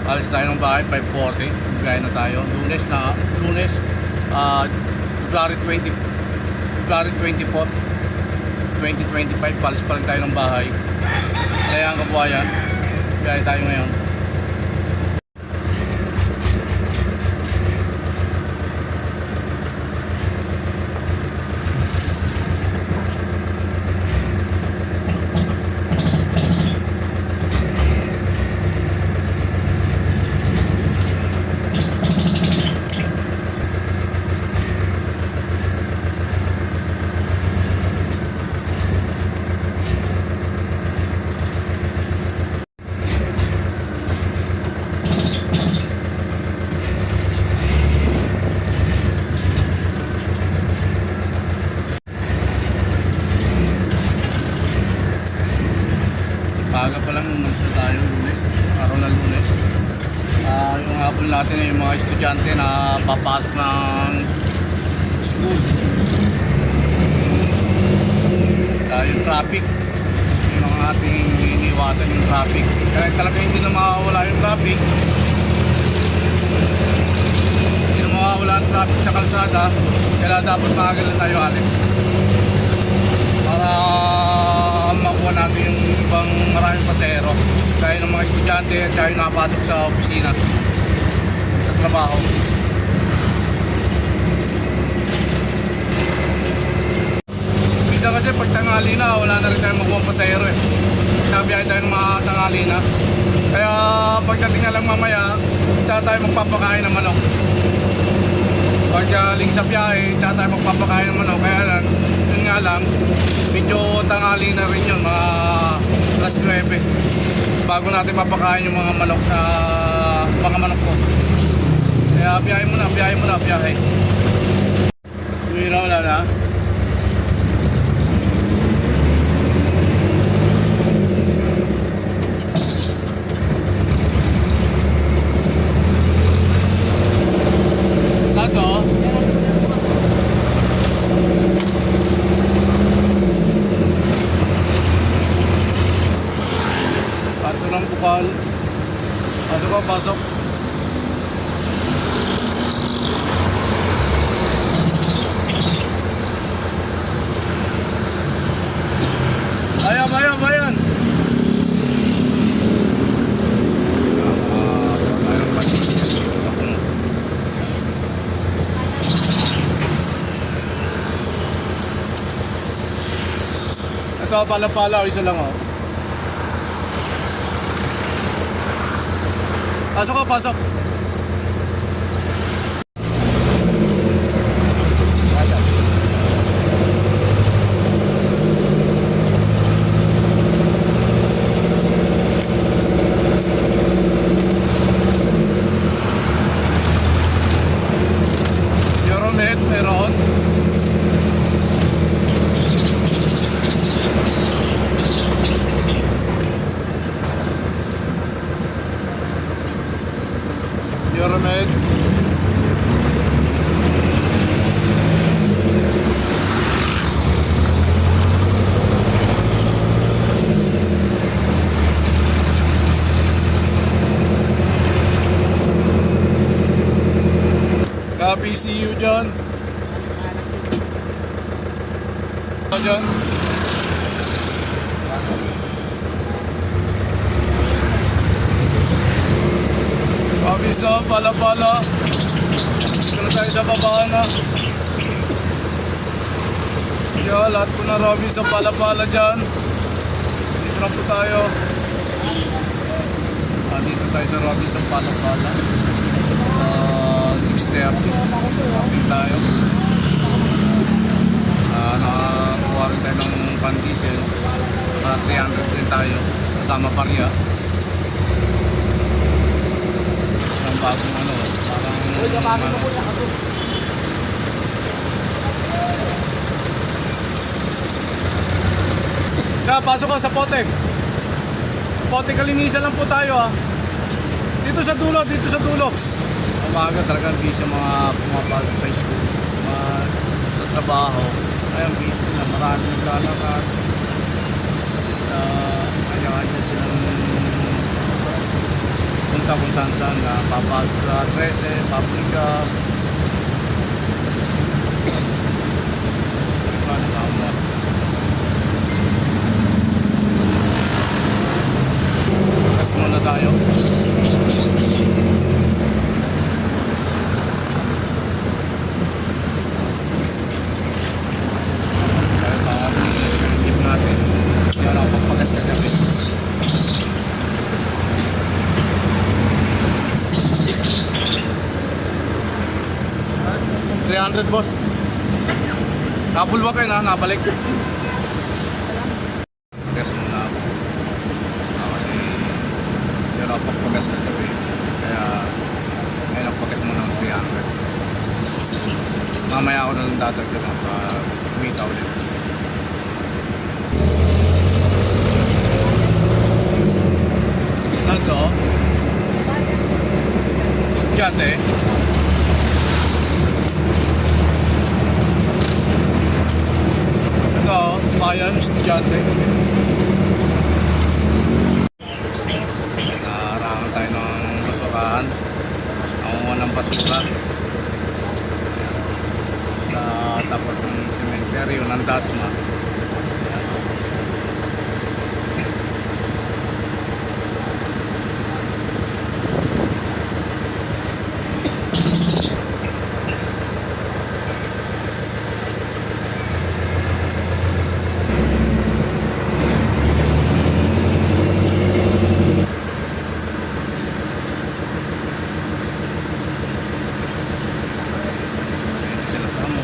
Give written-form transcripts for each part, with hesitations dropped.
Alis tayo ng bahay, 5:40. Gaya na tayo. Lunes, February 24, 2025. Palis pa rin tayo ng bahay. Kaya ang kabuhayan. Gaya tayo ngayon. Paga pa lang umalis na tayo Lunes, araw na Lunes. Yung hapon natin ay yung mga estudyante na papasok ng school. Yung traffic, yun ang ating iniwasan, yung traffic. Kaya talaga hindi na mawawala yung traffic. Hindi na mawawala yung traffic sa kalsada. Kaya dapat maaga lang tayo alis para makuha natin yung ibang maraming pasahero, kaya ng mga estudyante at kaya yung nakapasok sa opisina sa trabaho. Bisa kasi pag tanghali na, wala na rin tayong makuha pasahero eh. Sabihay tayo ng mga tanghali na. Kaya pagdating na lang mamaya, tsaka tayo magpapakain ng manok. Pagdaling sa biyahe, tsaka tayo magpapakain ng manok. Kaya lang, yun nga lang, medyo tanghali na rin yun, mga alas 9 bago natin mapakain yung mga manok ko. Kaya biyahe muna. Uwi na wala na. Tato ng bukal. Pasok. Ayan. Ito pala, isa lang oh. Pasok. Euromed, meron. Euromed. PCU dyan. Dyan. Kabisa, pala. Dito na tayo sa baba na. Yan, lahat po na Robby sa pala dyan. Dito na po tayo. Dito tayo sa Robby sa pala. 6:30. Shopping tayo. Nakakuha rin tayo ng pan-diesel. 300 din tayo. Kasama parya. Ang bagong parang pasok ka sa pote. Pote kalinisan lang po tayo Dito sa dulo. Umaga talagang busy mga pumapasok sa school, sa trabaho. Ayun, busy sila, maraming naglalakad. Kanya-kanya silang pupunta kung saan saan na papasok sa 13, Paprika. Paano tama? Gas muna tayo. Kaya baka yung jeep natin. Kaya na pagpagas ka kami. 300 boss. Napulwa kayo na, nabalik. Gas muna ako. Kasi yun ako pagpagas ka gabi. Kaya ngayon ako pagas muna ng 300. Mamaya ako na lang dadagdag na pag kumita ulit. Saan to? Estudyante. Ito, bayan, estudyante. Naraman tayo ng basurahan. Nangunguha ng basura. Sa tapat ng sementeryo ng Dasma. Sila sa mo.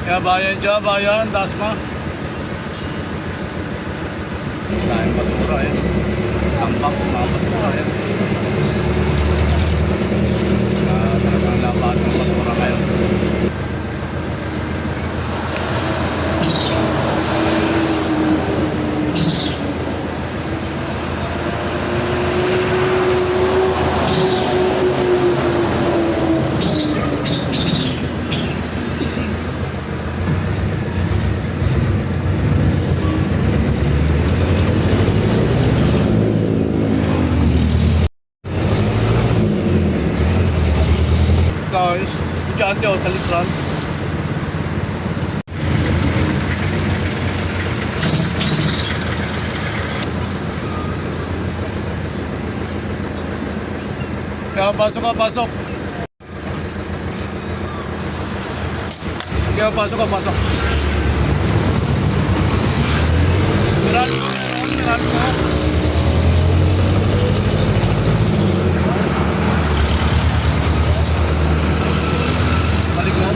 Kaya bayan dyan, bayan, Dasma. Dahil basura yan. Tambak, mga basura yan. Talagang labat ng basura ngayon. Guys, estudyante ako sa Litran. Kaya pasok ka, pasok. Kaya pasok ka, pasok. Miran ko. Balik mo.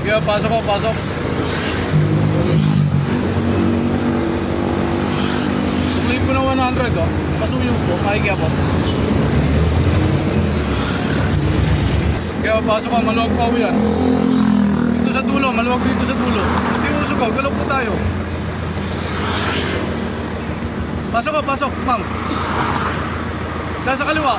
Kaya pasok ka, pasok. Suklip ko na 100 oh. Pasuyo po, kaya po. Kaya pasok ka, maluwag pa ako yan. Dito sa dulo, maluwag dito sa dulo. Hindi usog ako, galog po tayo. Pasok ka, pasok, ma'am. Nasa kaliwa.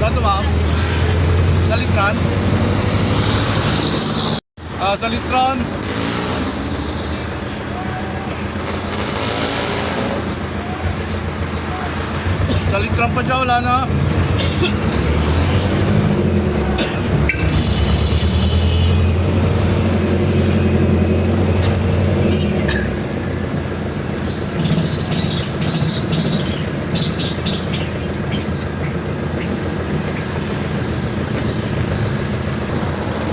Saan to, ma'am? Sa Litran? Sa Litran. Sa Litran pa dyan, wala na.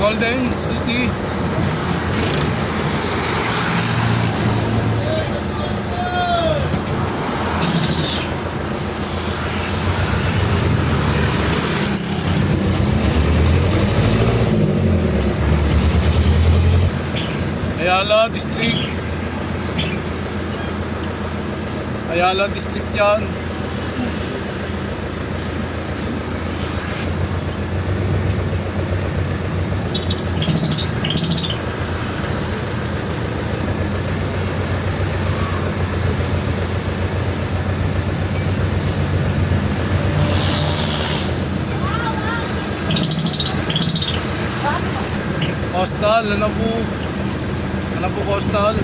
Golden City. Ayala District. Ayala District yan. Coastal, ano po Coastal?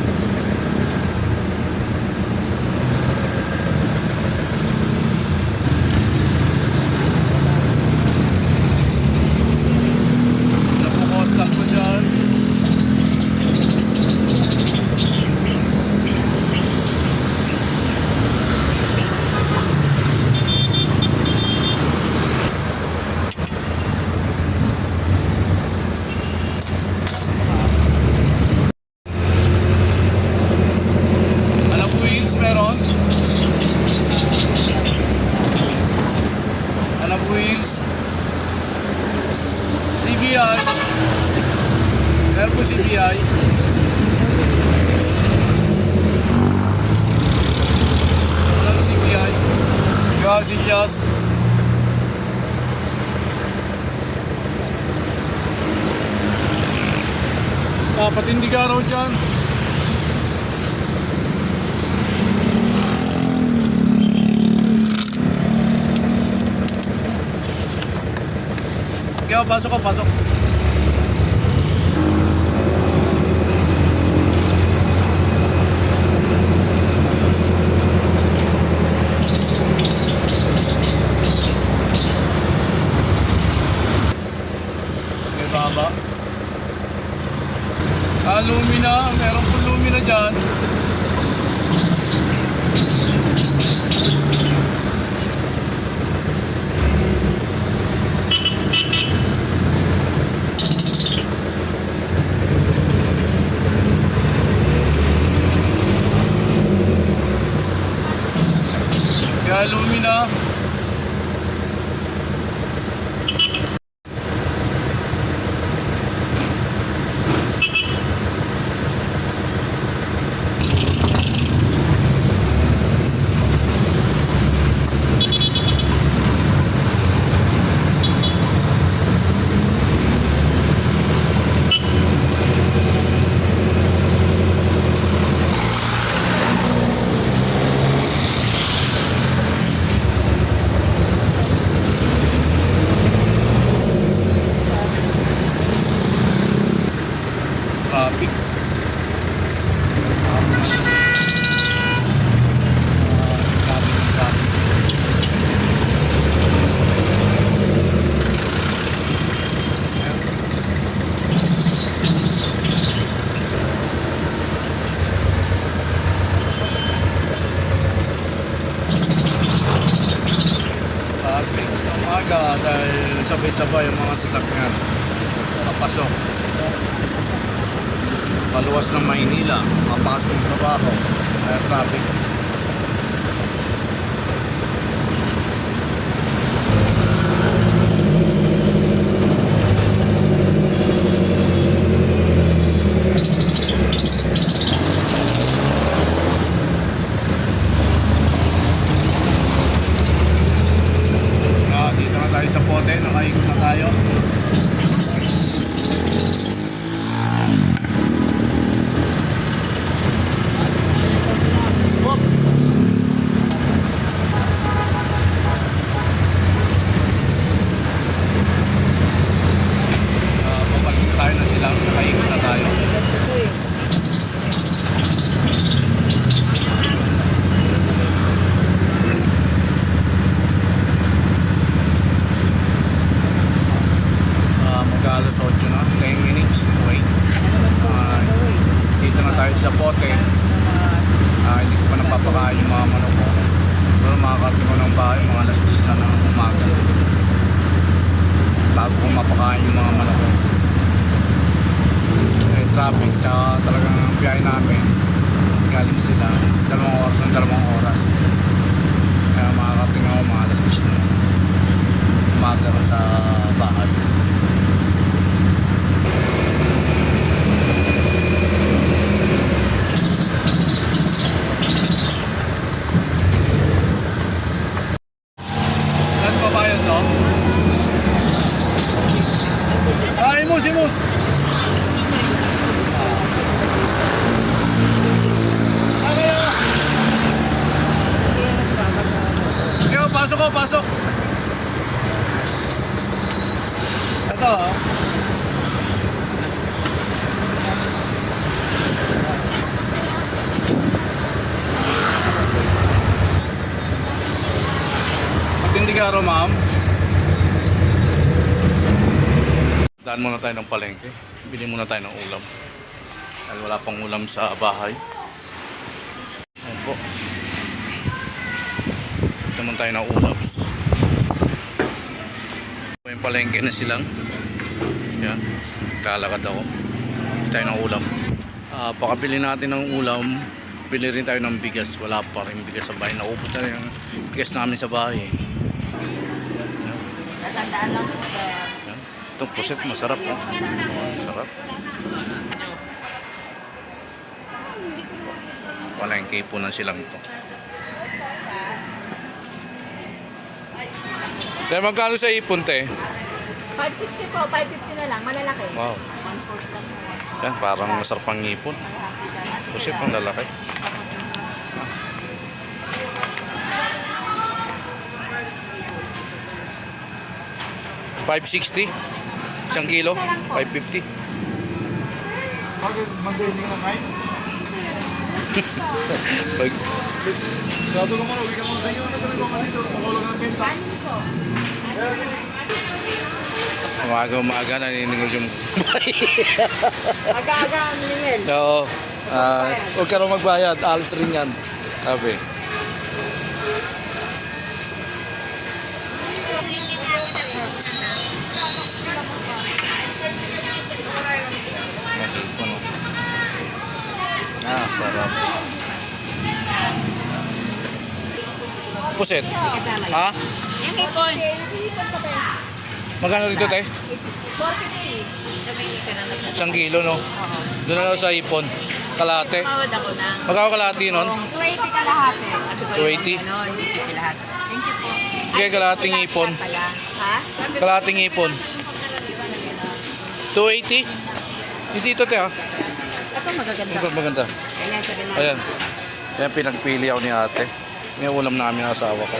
Ano po Coastal po dyan? Ano po wheels meron? Ano po wheels? CBI. Meron po CBI. Ano po CBI? Yung Silyas. Patindi ka raw dyan. Kaya pasok ko, pasok. May baba. Lumina, meron po lumina dyan. Kaya lumina. Traffic. Traffic sa umaga dahil sabay-sabay yung mga sasakyan nakapasok. Paluwas ng Maynila, mapasok ng trabaho, kaya traffic. Dito na tayo sa Pote, nakaikot na tayo. Papalik tayo na silang, nakaikot na tayo. Mag-alas 8 na, 10 minutes wait. Dito na tayo sa Pote. Hindi ko pa napapakain yung mga manok ko, pero makakarating ko ng bahay mga alas 10 na ng umaga bago ko mapakain yung mga manok ko. Traffic, tsaka talagang biyahe namin galing sila 2 oras ng 2 oras, kaya makakarating ako mga alas 10 na umaga sa bahay. Imus. araw, ma'am. Daan muna tayo ng palengke. Bili muna tayo ng ulam. Dahil wala pang ulam sa bahay. Ayan po. Ito muna tayo ng ulam. Yung palengke na silang. Yan. Kalakad ako. Bili tayo ng ulam. Pakabili natin ng ulam. Bili rin tayo ng bigas. Wala pa rin bigas sa bahay. Naubos na rin yung bigas namin sa bahay. Nasandaan lang po, sir. Yan. Ito puset. Masarap po. Masarap. Palengke po ng silang ito. Tayo magkano sa ipon, te? 560 po, 550 na lang. Malalaki. Wow. 1/4 lang po. Yan, parang masarap ang ipon. Puset pang lalaki. $560 isang kilo, 550. Pag umaga naniningol yung Aga-aga ang ningil. oo. Huwag ka rin magbayad, alis rin yan. Sabi. Sarap. Puset. Ha? Yung hipon. Magkano rito, te? 450. Isang kilo, no? Doon na lang sa ipon. Kalate. Tawad ako na. Magkano kalati nun? 280 kalahati. 280? Ano, hindi kalahati. Thank you po. Okay, kalahating ipon. Ha? Kalating ipon. 280? Hindi ito, te, ha? Ito magaganda. Ito maganda. Kailan sabi na. Ayan. Ayan, pinagpili ako ni ate. May ulam namin ang asawa ko.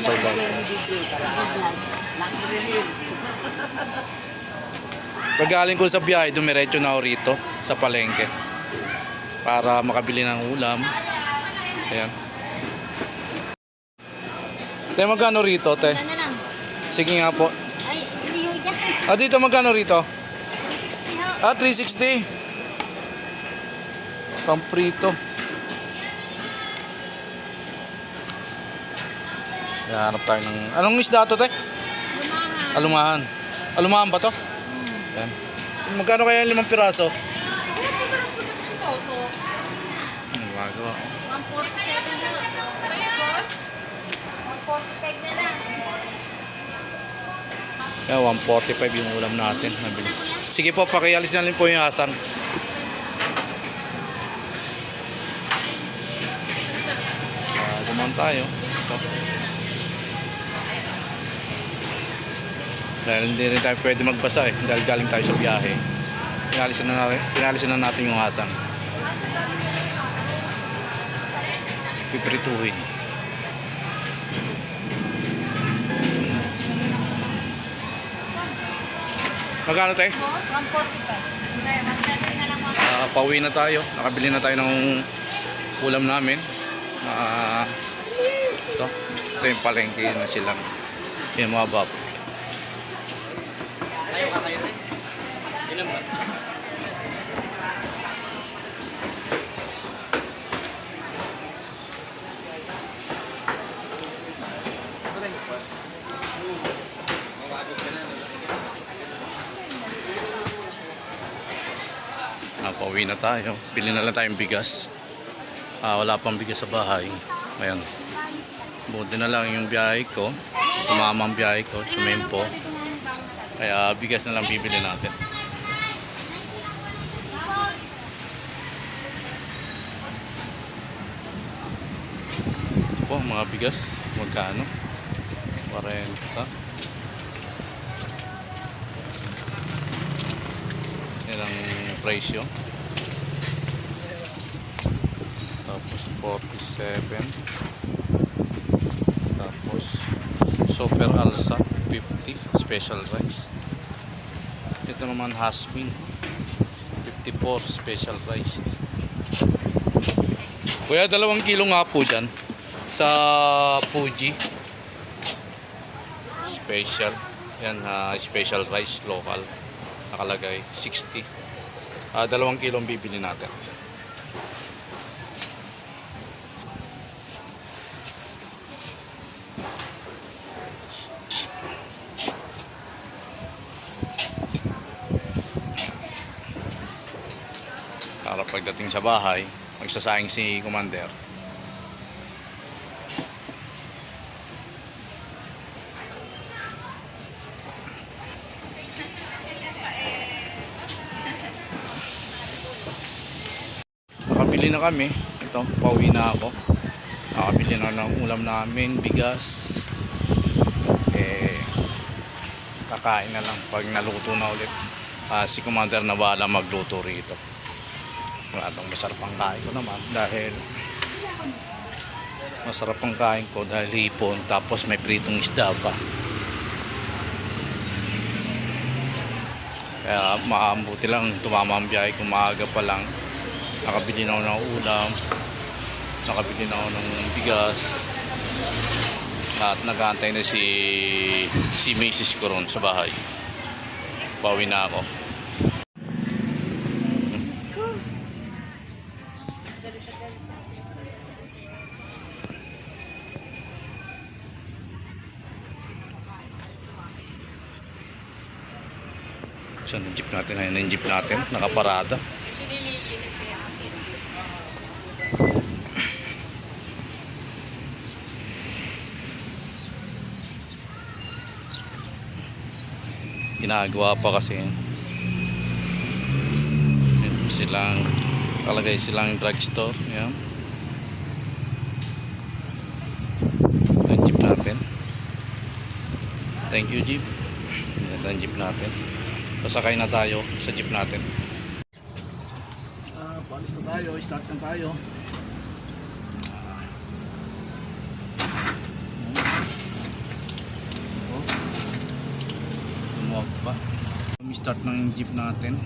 So, pag-galing ko sa biyahe, dumiretso na ako rito sa palengke para makabili ng ulam. Ayan. Te, magkano rito, te? Ano lang? Sige nga po. Ay, hindi yung dyan. Dito magkano rito? 360 ho. 360. Pamprito. Hanap tayo ng... Anong isda to, te? Lumahan. Alumahan. Alumahan ba to? Yan. Magkano kaya 5 piraso? Ano magawa? 147 na. 145 na lang. Kaya 145 yung ulam natin. Nabili. Sige po, pakialis na rin po yung asan. Dumaan tayo. Ito. Dahil hindi rin tayo pwede magbasa eh. Dahil galing tayo sa biyahe. Pinalisan na natin yung asan. Piprituhin. Magkano tayo? 145 na lang mga. Pauwi na tayo. Nakabili na tayo ng ulam namin. Ito yung palengke na silang. Yan mga bab. Pauwi na tayo. Bili na lang tayong bigas. Wala pang bigas sa bahay. Ayan. Buti na lang yung biyahe ko. Tumama ang biyahe ko. Tumempo. Kaya bigas na lang bibili natin. Ito po mga bigas. Magkano? 40. Yan ang presyo. Tapos 47. Tapos super alsa 50 special rice. Ito naman hasmin 54 special rice. Kuya, 2 kilo nga po dyan. sa Fuji. Special. Yan, special rice local. Nakalagay 60. 2 kilong bibili natin. Para pagdating sa bahay, magsasayang si Commander. Nakabili na kami. Ito, pauwi na ako. Nakabili na ng ulam namin, bigas. Kakain na lang pag naluto na ulit. Si Commander na bahala magluto rito. Masarap ang kain ko naman dahil masarap ang kain ko dahil hipon tapos may pritong isda pa. Kaya maambuti lang tumama ang biyahe kung maaga pa lang. Nakabili na ako ng ulam, nakabili na ako ng bigas, at nag-aantay na si Mrs. ko ron sa bahay. Pauwi na ako. So, yung jeep natin, ayun yung jeep natin, nakaparada. Ginagawa pa kasi yan. Silang, kalagay silang drugstore. Yan. Yung jeep natin. Thank you, jeep. Yan ang jeep natin. Pasakay na tayo sa jeep natin. Paalis na tayo, start na tayo. Tumuwag pa. Start ng jeep natin.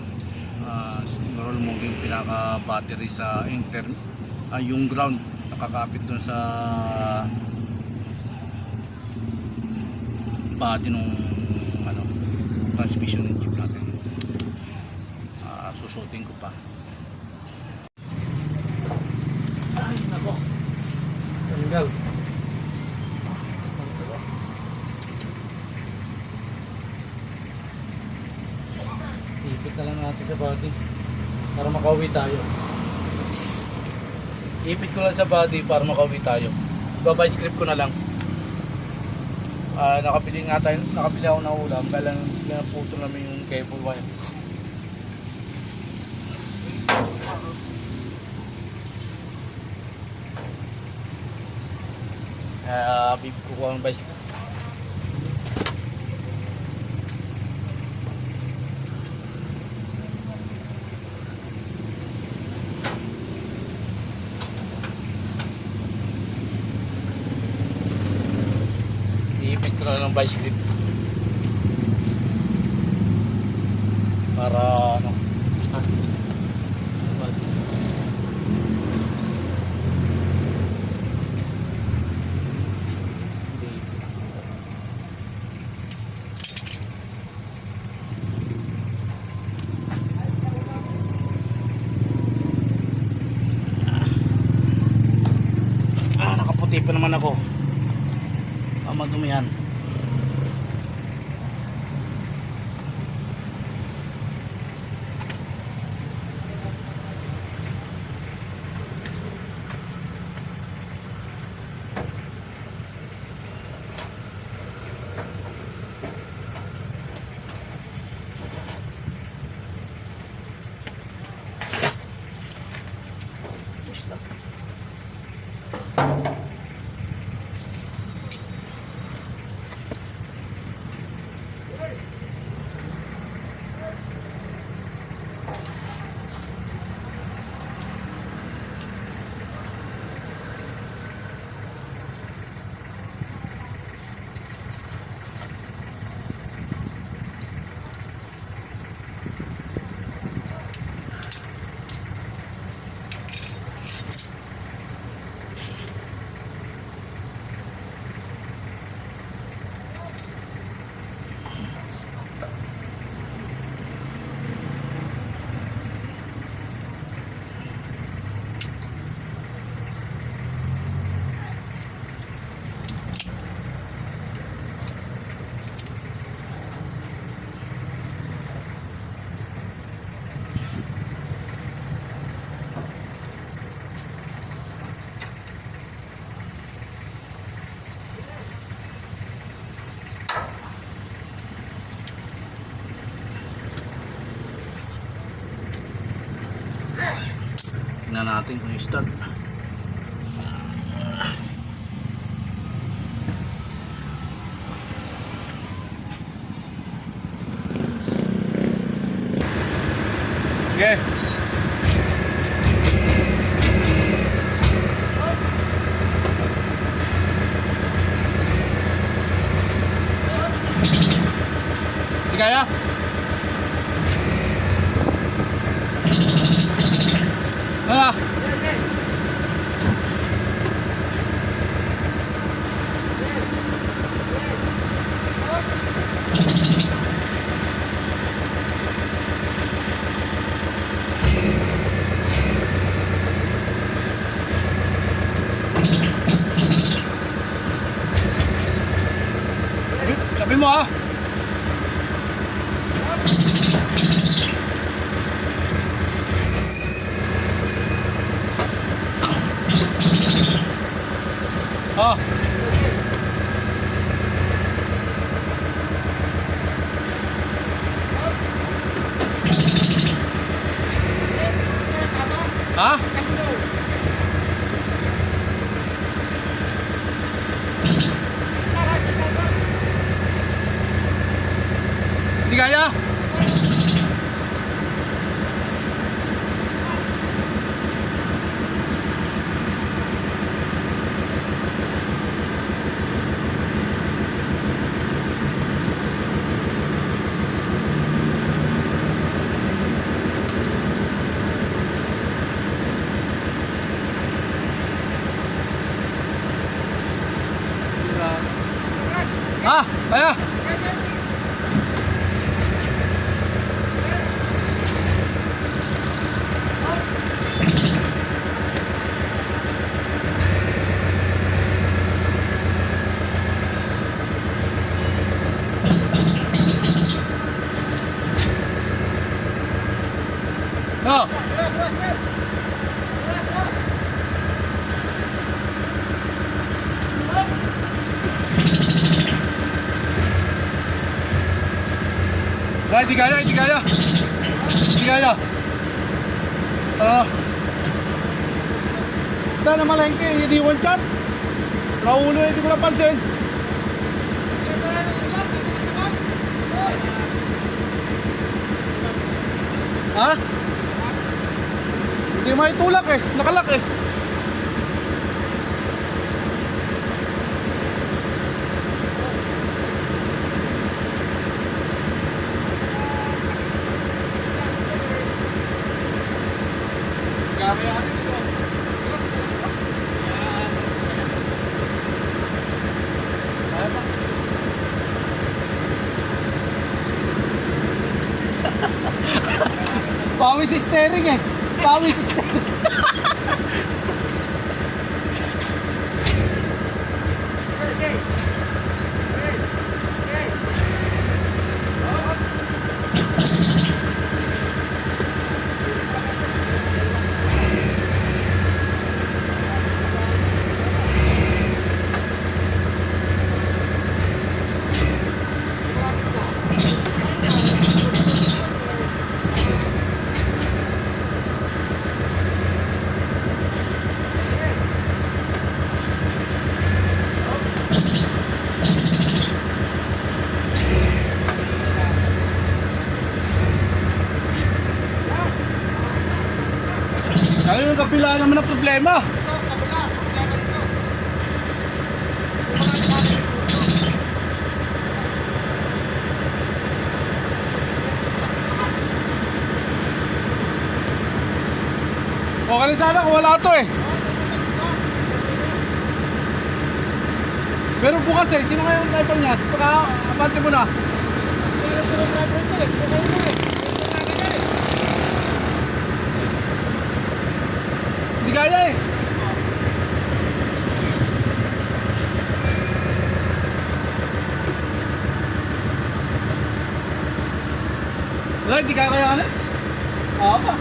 Siguro mo yung pinaka battery sa yung ground nakakapit dun sa body nung transmission ng jeep natin. Susutin ko pa. Ay nako, tanggal. Ipit na lang natin sa body para makauwi tayo. Ipit ko lang sa body para makauwi tayo. Babay script ko na lang. Nakabili ako ng ulam kaya lang naputo namin yung cable wire. Bibig ko ang bicycle. Iipit ko na ng bicycle para start. Nakaputi pa naman ako. Madumihan. Isla. Tingnan natin kung start. Okay. Di kaya? Ah. Sabi mo ah. Ah. Ha? Hindi kaya? Ha? Kaya? Oh. Hindi kaya, hindi kaya. Hindi kaya. Ito na malengke, hindi one shot. Naulo, hindi ko napansin. Ha? Hindi may tulak eh, nakalak eh. Pawis steering eh. Pawis steering. Ayun yung kapila naman ang problema. Okay na sana kung wala to eh. Pero bukas eh, sino ngayon ang driver niya? Baka abante mo na. Hindi kaya eh. Wala, hindi kaya kayanin. Oo pa.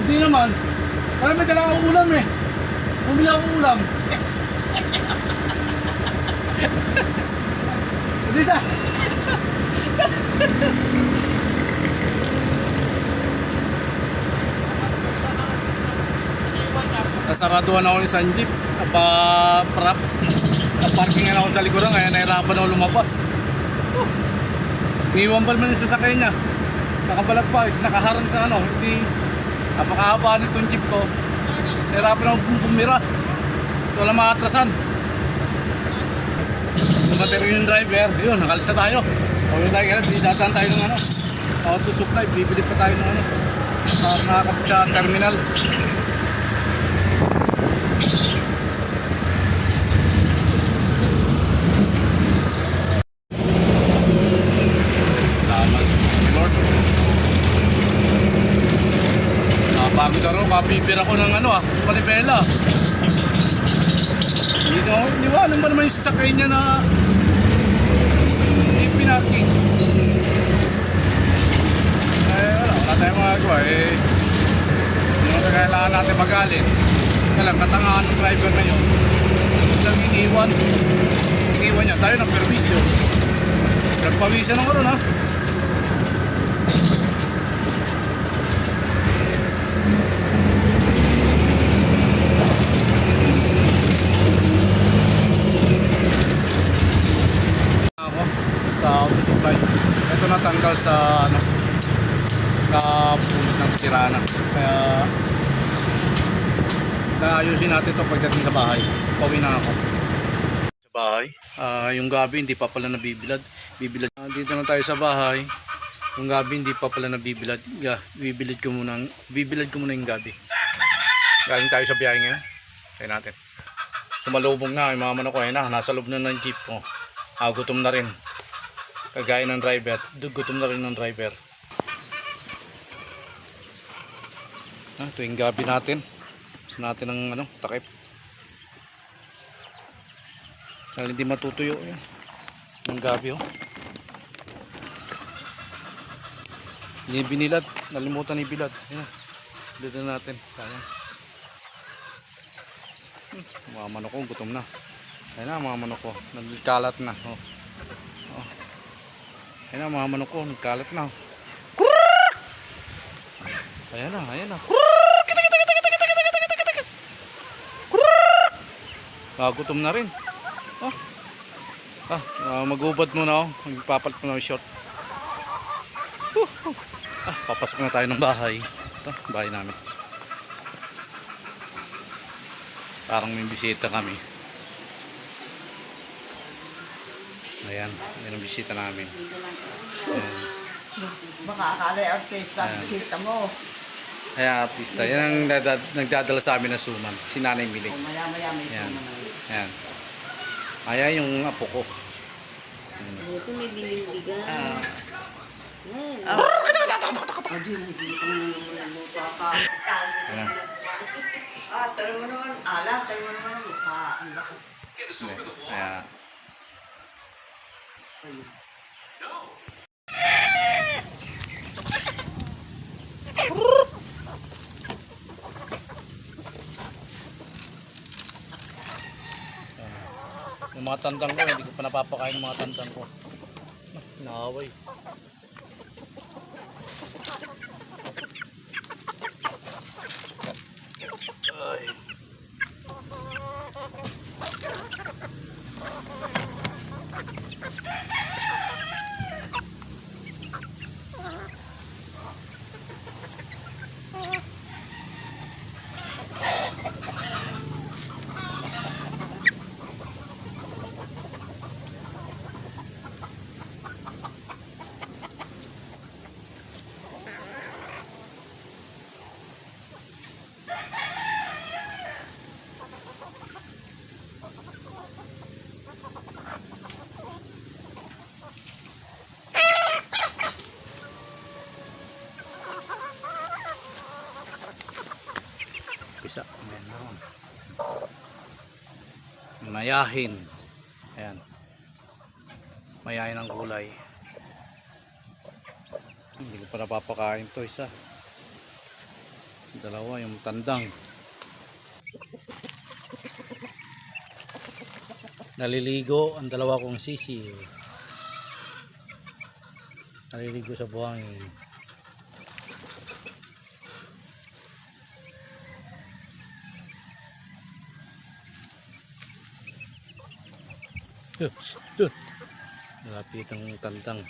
Hindi naman. Parang may dala akong ulam eh. Bumili akong ulam. Hindi sa. Nasaraduhan ako ni San Jeep. Naparkingan ako sa likuran kaya nahirapan ako lumabas. Iniwan pa naman yung sasakyan niya. Nakabalat pa, nakaharang sa ano. Hindi, napakahaba nitong jeep ko. Nahirapan ako pumira. Wala makatrasan. Dumating rin yung driver. Yun, nakalis na tayo. Huwag tayo kaya, dadaan tayo ng ano. Auto supply, bibili pa tayo ng ano. Nakakapit sa terminal. Salamat, Lord. Napagod ako, kapipira ko ng ano manibela. Iniwanan ba naman yung sasakay niya na hindi pinarking? Wala tayong magagawa hindi mo kailangan natin magalit. Kaya lang, katangahan ng driver na yun. Lang iniwan niya tayo ng perwisyo. Nagpawisan ng karon ha. Ako sa auto supply. Ito natanggal sa ano, kapulot ng sirana. Kaya ayusin natin ito pagdating sa bahay. Pauwi na ako sa bahay. Yung gabi hindi pa pala nabibilad. Dito na tayo sa bahay. Yung gabi hindi pa pala nabibilad. Bibilad ko muna yung gabi. Galing tayo sa biyahe ngayon. Tayo natin. Sumalubong na yung mga manok ko. Nasa loob na ng jeep. Gutom na rin. Kagaya ng driver. Gutom na rin ng driver. Ito yung gabi natin. Gusto natin ng ano, takip. Dahil hindi matutuyo yan. Yung gabi Hindi binilad. Nalimutan ni bilad. Ayan. Dito natin. Sayang. Mga manok ko, gutom na. Ayan na mga manok ko. Nagkalat na. Ayan na mga manok ko. Nagkalat na. Ayan na. Gutom na rin. Magubad muna ako. Magpapalit muna yung short. Papasok na tayo ng bahay. Ito, bahay namin. Parang may bisita kami. Ayan ang bisita namin. Ayan. Baka akala yung artista, bisita mo. Ayan, artista. Yan ang nagdadala sa amin na suman. Si Nanay Milig. Maya-maya may Ayan. suman. Ayan. Ayan yung apo ko. Ito may biling bigas. Ayan. Talo mo naman, talo mo naman ang mukha. Ang laki. Ayan. Yung mga tandang ko, hindi ko pa napapakain ng mga tandang ko. Naaway. Ay. Isa. Ayan naman. Mayahin. Ayan. Mayahin ang gulay. Hindi ko pa napapakain to isa. Dalawa yung tandang. Naliligo ang dalawa kong sisi. Naliligo sa buhangin. Yun. Malapit ang tantang.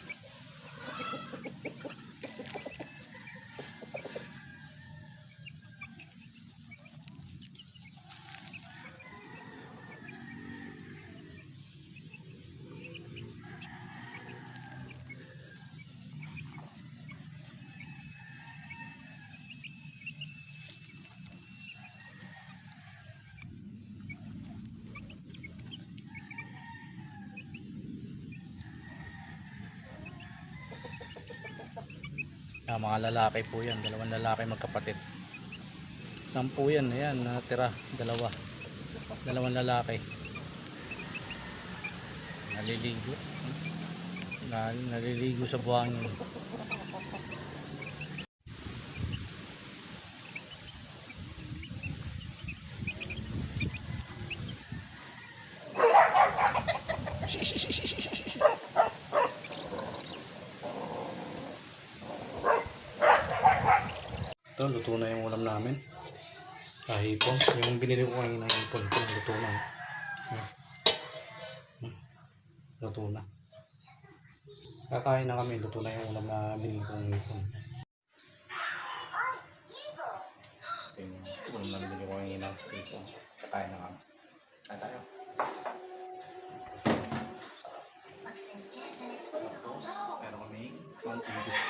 Mga lalaki po yan, dalawang lalaki magkapatid. 10 yan, ayan, natira, dalawang lalaki. Naliligo. Naliligo sa buhangin. Ito, luto na yung ulam namin. Hipon. Yung binili ko kanina ng hipon ko, luto na. Luto na. Kakain na kami, luto na yung ulam na binili ko ng hipon. Ito yung ulam na binili ko kanina ng hipon. Kakain na kami. Kaya tayo. Pero kami, Mountain Dew.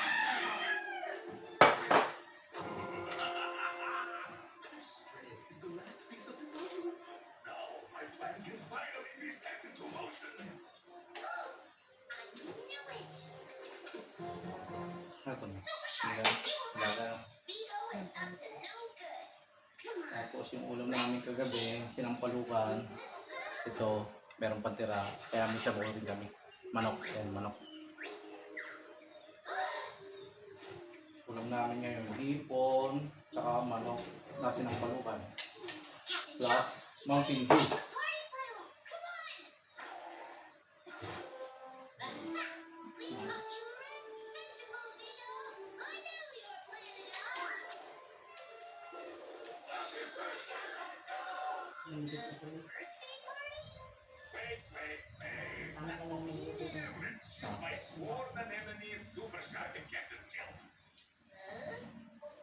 Ito na. Tapos yung ulam namin kagabi, sinampalukan. Ito, meron pantira. Kaya may sabaw rin kami. Manok. Ayan, manok. Ulam namin ngayon, hipon, tsaka manok na sinampalukan. Plus, Mountain Dew.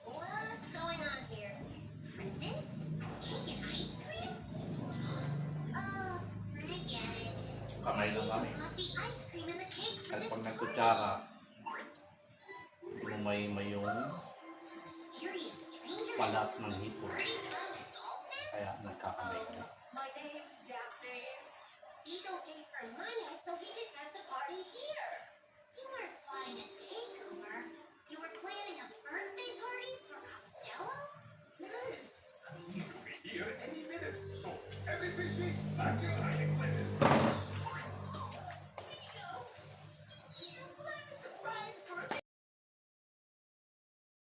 What's going on here? Princess? Cake and ice cream? Oh, I get it. Kamay lang kami. You got the ice cream and the cake for At this pag party. nagkutsara, lumay yung Mysterious stranger. palat ng hipon. Pretty fun with dolphin? Kaya nagkakamay kami. My name's Daphne. Vito gave her money so he could have the party here. You weren't flying a cake, Cooper. You were playing